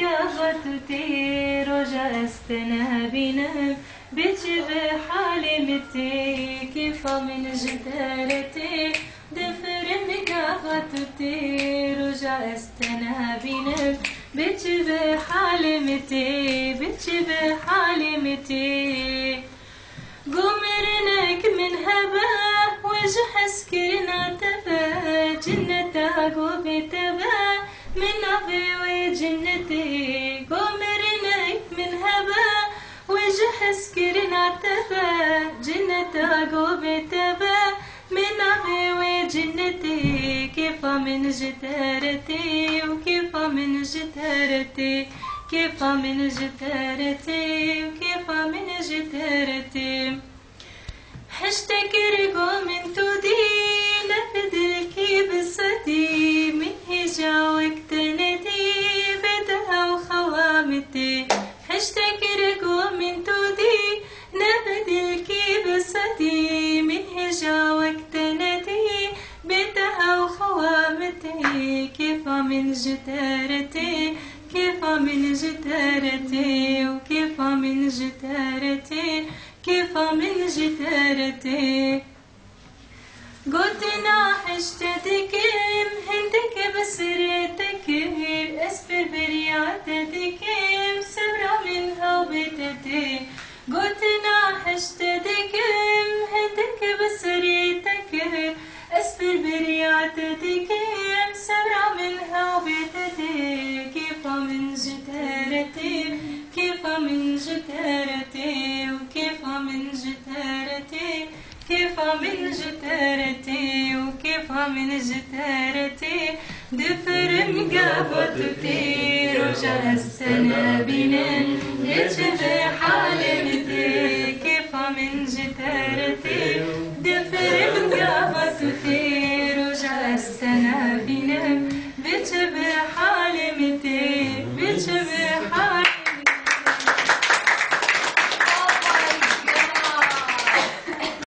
قافتي رجع استنابنا بتشبه حالي متي كيف من جدارتي دفر قافتي رجع استنابنا بتشبه حالي متي بتشبه حالي متي قمرنك من هبا وجه سكرنا تبا جنة عقوب تبا من أبي وجنتي قمرنك من هبا وجه سكرنا تبا جنة عقوب تبا من أبي وجنتي كيف من جدارتي وكيف من جدارتي كيف من جدارتي وكيف من جدارتي حشتك رقو من تودي لفدلكي بصدي من هجا وقتندي بدها وخوامتي حشتك رقو من تودي لفدلكي بصدي من هجا وقتندي بدها وخوامتي كيف من جدارتي كيف من جدارتي وكيف من جدارتي كيف من جدارتي قلتنا حشتك هندك بسرتك اسفر برياتك سبرة منها وبتتي قلتنا حشتك هندك بسرتك اسفر برياتك سبرة منها وبتتي كيف من جدارتي كيف من جدارتي وكيف من جدارتي كيف من جدارتي وكيف من جدارتي دفر مقابتي رجع السنابنا يشبه حالمتي كيف من جدارتي دفر مقابتي رجع السنابنا بتشبه حالمتي بتشبه حالمتي